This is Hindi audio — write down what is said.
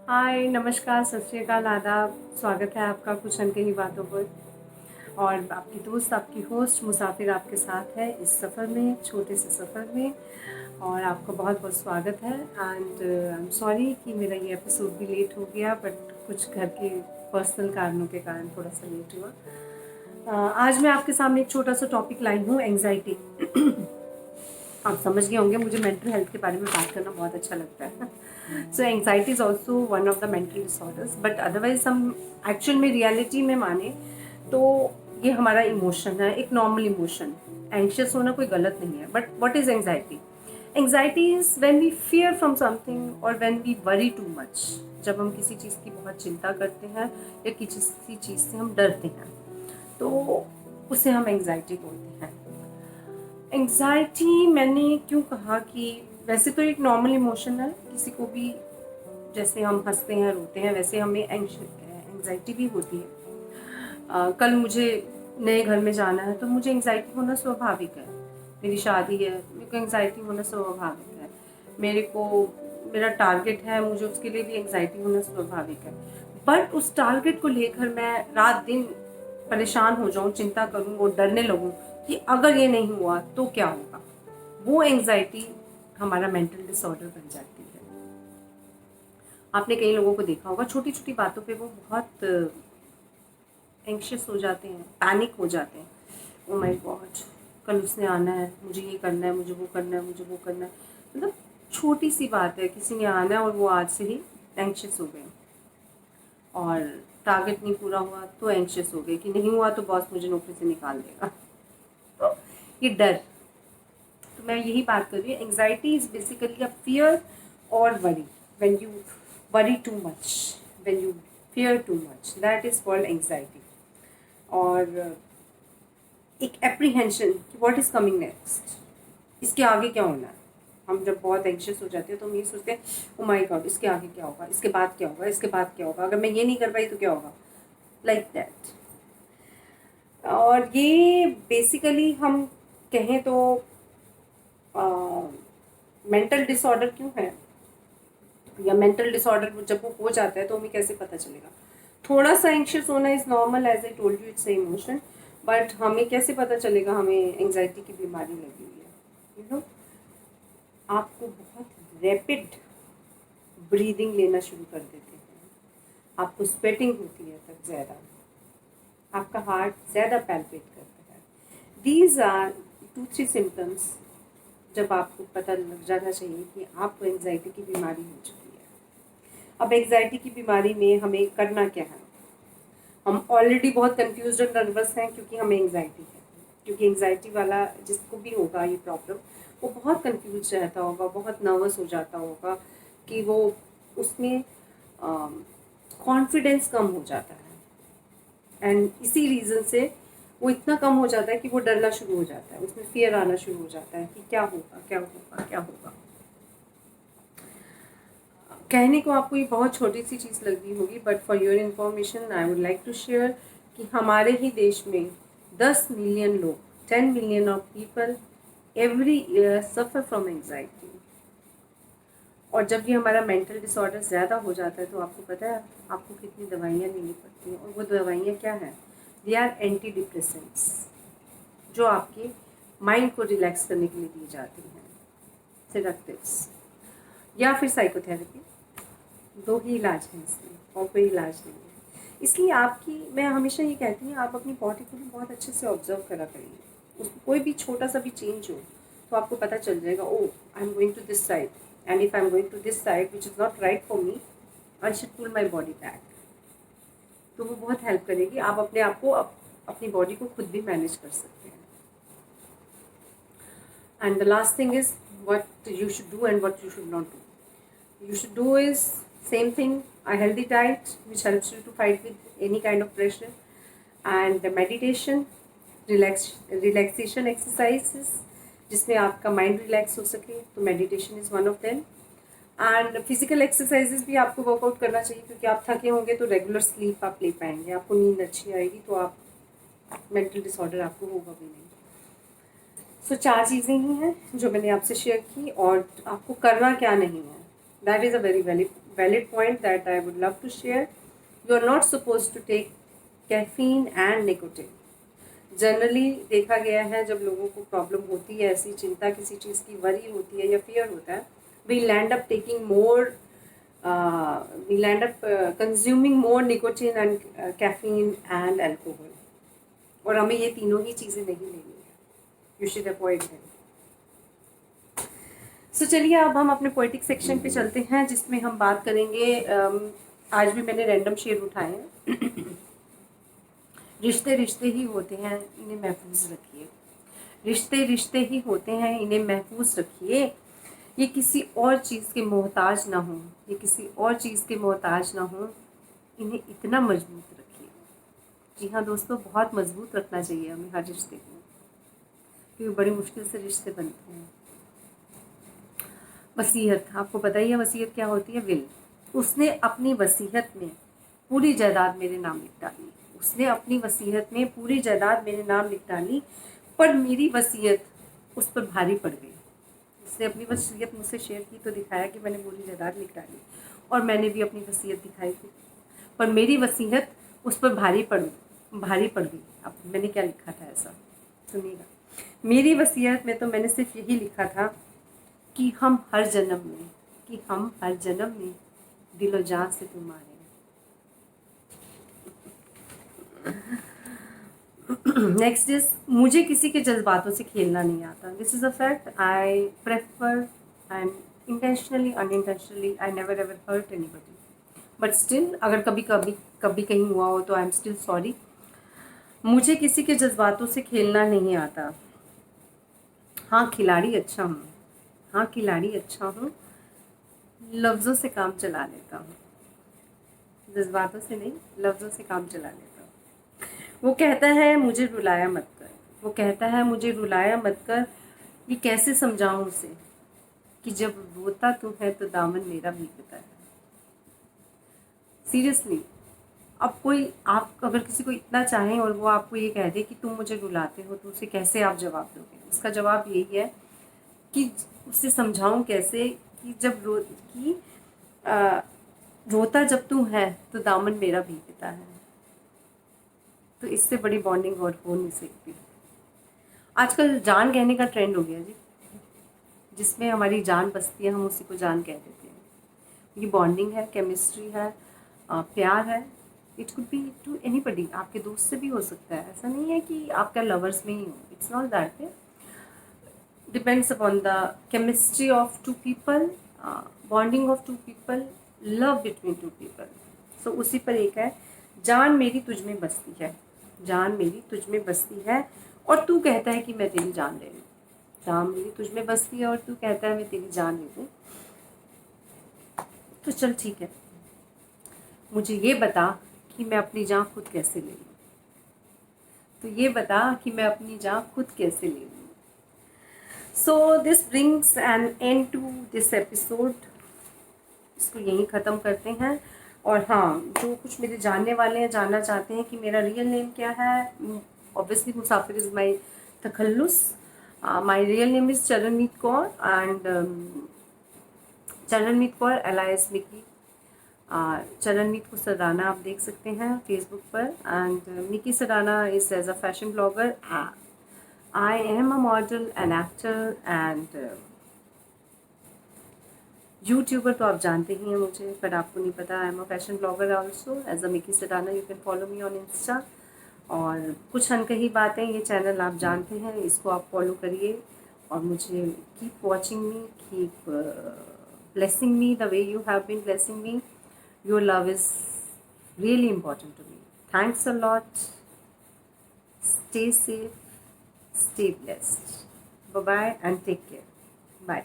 हाय, नमस्कार, सत श्री अकाल, आदाब। स्वागत है आपका कुछ अनकही बातों पर। और आपकी दोस्त, आपकी होस्ट मुसाफिर आपके साथ है इस सफ़र में, छोटे से सफ़र में। और आपका बहुत बहुत स्वागत है। एंड आई एम सॉरी कि मेरा ये एपिसोड भी लेट हो गया, बट कुछ घर के पर्सनल कारणों के कारण थोड़ा सा लेट हुआ। आज मैं आपके सामने एक छोटा सा टॉपिक लाई हूँ, एंग्जाइटी। आप समझ गए होंगे, मुझे मेंटल हेल्थ के बारे में बात करना बहुत अच्छा लगता है। So anxiety is also one of the mental disorders, but otherwise हम एक्चुअल में रियलिटी में माने तो ये हमारा इमोशन है, एक नॉर्मल इमोशन। एंशियस होना कोई गलत नहीं है, but what is anxiety? Anxiety is when we fear from something और when we worry too much. जब हम किसी चीज़ की बहुत चिंता करते हैं या किसी चीज़ से हम डरते हैं, तो उसे हम एंग्जाइटी बोलते हैं। एंग्जाइटी मैंने क्यों कहा कि वैसे तो एक नॉर्मल इमोशन है, किसी को भी जैसे हम हंसते हैं रोते हैं वैसे हमें एंग्जाइटी भी होती है। कल मुझे नए घर में जाना है तो मुझे एंग्जाइटी होना स्वाभाविक है। मेरी शादी है, मेरे को एंग्जाइटी होना स्वाभाविक है। मेरे को मेरा टारगेट है, मुझे उसके लिए भी एंग्जाइटी होना स्वाभाविक है। बट उस टारगेट को लेकर मैं रात दिन परेशान हो जाऊं, चिंता करूं और डरने लगूं कि अगर ये नहीं हुआ तो क्या होगा, वो एंग्जाइटी हमारा मेंटल डिसऑर्डर बन जाती है। आपने कई लोगों को देखा होगा, छोटी छोटी बातों पे वो बहुत एंग्शियस हो जाते हैं, पैनिक हो जाते हैं। ओ माय गॉड, कल उसने आना है, मुझे ये करना है, मुझे वो करना है, मुझे वो करना है। मतलब छोटी सी बात है, किसी ने आना है और वो आज से ही एंग्शियस हो गए। और टारगेट नहीं पूरा हुआ तो एंग्शियस हो गए कि नहीं हुआ तो बॉस मुझे नौकरी से निकाल देगा। तो ये डर, तो मैं यही बात कर रही हूँ। Anxiety is basically a fear और worry. When you worry too much, when you fear too much, that is called anxiety. और एक एप्रीहेंशन कि व्हाट इज कमिंग नेक्स्ट, इसके आगे क्या होना है। हम जब बहुत एंग्शियस हो जाते हैं तो हम ये सोचते हैं, ओ माय गॉड, इसके आगे क्या होगा, इसके बाद क्या होगा, इसके बाद क्या होगा, अगर मैं ये नहीं कर पाई तो क्या होगा, लाइक दैट। और ये बेसिकली हम कहें तो मेंटल डिसऑर्डर क्यों है, या मेंटल डिसऑर्डर जब वो हो जाता है तो हमें कैसे पता चलेगा। थोड़ा सा एंग्शियस होना is normal, as I told you, it's a emotion. But हमें कैसे पता चलेगा हमें एंग्जाइटी की बीमारी लगी हुई है? यू नो, आपको बहुत रैपिड ब्रीदिंग लेना शुरू कर देते हैं, आपको स्वेटिंग होती है तक ज़्यादा, आपका हार्ट ज़्यादा पैल्पेट करता है। दीज आर 2-3 सिम्टम्स जब आपको पता लग जाना चाहिए कि आपको एंग्जाइटी की बीमारी हो चुकी है। अब एंग्जाइटी की बीमारी में हमें करना क्या है? हम ऑलरेडी बहुत कंफ्यूज और नर्वस हैं क्योंकि हमें एंग्जाइटी है। क्योंकि एंग्जाइटी वाला जिसको भी होगा ये प्रॉब्लम, वो बहुत कंफ्यूज रहता होगा, बहुत नर्वस हो जाता होगा कि वो उसमें कॉन्फिडेंस कम हो जाता है। एंड इसी रीज़न से वो इतना कम हो जाता है कि वो डरना शुरू हो जाता है, उसमें फियर आना शुरू हो जाता है कि क्या होगा, क्या होगा, क्या होगा। कहने को आपको ये बहुत छोटी सी चीज़ लग रही होगी, but for your information I would like to share कि हमारे ही देश में 10 मिलियन लोग, 10 million of people every year suffer from anxiety. और जब ये हमारा मेंटल डिसऑर्डर ज़्यादा हो जाता है तो आपको पता है आपको कितनी दवाइयाँ लेनी पड़ती हैं। और वो दवाइयाँ क्या हैं? दे आर एंटी डिप्रेसेंट्स, जो आपके माइंड को रिलैक्स करने के लिए दी जाती हैं, सेडेटिव्स या फिर साइकोथेरेपी। दो ही इलाज हैं इसमें, और कोई इलाज नहीं है। इसलिए आपकी, मैं हमेशा ये कहती हूँ, आप अपनी बॉडी को भी बहुत अच्छे से ऑब्जर्व करा करिए। उसमें कोई भी छोटा सा भी चेंज हो तो आपको पता चल जाएगा, oh I am going to this side, and if I am going to this side which is not right for me, I should pull my body back. तो वो बहुत हेल्प करेगी, आप अपने आप को अपनी बॉडी को खुद भी मैनेज कर सकते हैं। And the last thing is what you should do and what you should not do. You should do is same thing, a healthy diet which helps you to fight with any kind of pressure, and the meditation, relaxation exercises जिसमें आपका माइंड रिलैक्स हो सके, तो meditation is one of them. And physical exercises भी आपको वर्कआउट करना चाहिए, क्योंकि आप थके होंगे तो रेगुलर स्लीप आप ले पाएंगे, आपको नींद अच्छी आएगी, तो आप मेंटल डिसऑर्डर आपको होगा भी नहीं। सो 4 चीज़ें ही हैं जो मैंने आपसे शेयर की, और आपको करना क्या नहीं है, that is a very valid point that I would love to share. You are not supposed to take caffeine and nicotine. Generally देखा गया है जब लोगों को प्रॉब्लम होती है, ऐसी चिंता किसी चीज़ की, वरी होती है या फियर होता है, we land up taking more, we land up consuming more nicotine and caffeine and alcohol, और हमें ये तीनों ही चीज़ें नहीं लेनी है. You should avoid them. So चलिए अब हम अपने पोएटिक सेक्शन पे चलते हैं, जिसमें हम बात करेंगे. आज भी मैंने रैंडम शेर उठाए हैं. रिश्ते रिश्ते ही होते हैं, इन्हें महफूज रखिए. रिश्ते रिश्ते ही होते हैं, इन्हें महफूज रखिए. ये किसी और चीज़ के मोहताज ना हो, ये किसी और चीज़ के मोहताज ना हो, इन्हें इतना मजबूत रखिए. जी हाँ दोस्तों, बहुत मजबूत रखना चाहिए हमें हर रिश्ते को, क्योंकि बड़ी मुश्किल से रिश्ते बनते हैं. वसीयत, आपको पता ही है वसीयत क्या होती है. विल. उसने अपनी वसीयत में पूरी जायदाद मेरे नाम लिख डाली. उसने अपनी वसीयत में पूरी जायदाद मेरे नाम लिख डाली, पर मेरी वसीयत उस पर भारी पड़ गई. उसने अपनी वसीयत मुझसे शेयर की तो दिखाया कि मैंने पूरी जायदाद लिख डाली, और मैंने भी अपनी वसीयत दिखाई थी, पर मेरी वसीयत उस पर भारी पड़ गई. अब मैंने क्या लिखा था ऐसा, सुनिएगा. मेरी वसीयत में तो मैंने सिर्फ यही लिखा था कि हम हर जन्म में दिलो जान से तुम्हारे. नेक्स्ट इज, मुझे किसी के जज्बातों से खेलना नहीं आता. This is a fact. I prefer and intentionally unintentionally I never ever hurt anybody, but still अगर कभी कहीं हुआ हो तो आई एम स्टिल सॉरी. मुझे किसी के जज्बातों से खेलना नहीं आता. हाँ खिलाड़ी अच्छा हूँ, लफ्ज़ों से काम चला लेता हूँ. जज्बातों से नहीं, लफ्ज़ों से काम चला लेता हूँ. वो कहता है मुझे रुलाया मत कर. ये कैसे समझाऊँ उसे कि जब रोता तू है तो दामन मेरा भीगता है. सीरियसली, अब कोई, आप अगर किसी को इतना चाहें और वो आपको ये कह दे कि तुम मुझे रुलाते हो, तो उसे कैसे आप जवाब दोगे. उसका जवाब यही है कि उसे समझाऊं कैसे कि रोता जब तू है तो दामन मेरा भीगता है. तो इससे बड़ी बॉन्डिंग और हो नहीं सकती. आजकल जान कहने का ट्रेंड हो गया जी. जिसमें हमारी जान बसती है हम उसी को जान कह देते हैं. ये बॉन्डिंग है, केमिस्ट्री है, प्यार है. It could be to anybody. आपके दोस्त से भी हो सकता है. ऐसा नहीं है कि आपका लवर्स में ही हो. It's not that way. Depends upon the chemistry of two people, bonding of two people, love between two people. So उसी पर एक है, जान मेरी तुझ में बसती है और तू कहता है कि मैं तेरी जान ले लूँ. जान मेरी तुझ में बसती है और तू कहता है मैं तेरी जान ले लूँ. तो चल ठीक है, मुझे ये बता कि मैं अपनी जान खुद कैसे ले लूँ. So this brings an end to this episode. इसको यहीं ख़त्म करते हैं. और हाँ, जो कुछ मेरे जानने वाले हैं, जानना चाहते हैं कि मेरा रियल नेम क्या है, ऑब्वियसली मुसाफिर इज़ माई तखल्लुस. My real name is Charanmeet Kaur and Charanmeet Kaur alias Mickey. Charanmeet को सराना आप देख सकते हैं फेसबुक पर, and Mickey Sarana is as a fashion blogger. I am a model, an actor and YouTuber. तो आप जानते ही हैं मुझे, पर आपको नहीं पता. I am a fashion blogger also as a Mickey Sadana. You can follow me on Insta. और कुछ अनकही बातें, ये चैनल आप जानते हैं, इसको आप फॉलो करिए और मुझे keep watching me, keep blessing me the way you have been blessing me. Your love is really important to me. Thanks a lot. Stay safe. Stay blessed. Bye-bye and take care. Bye.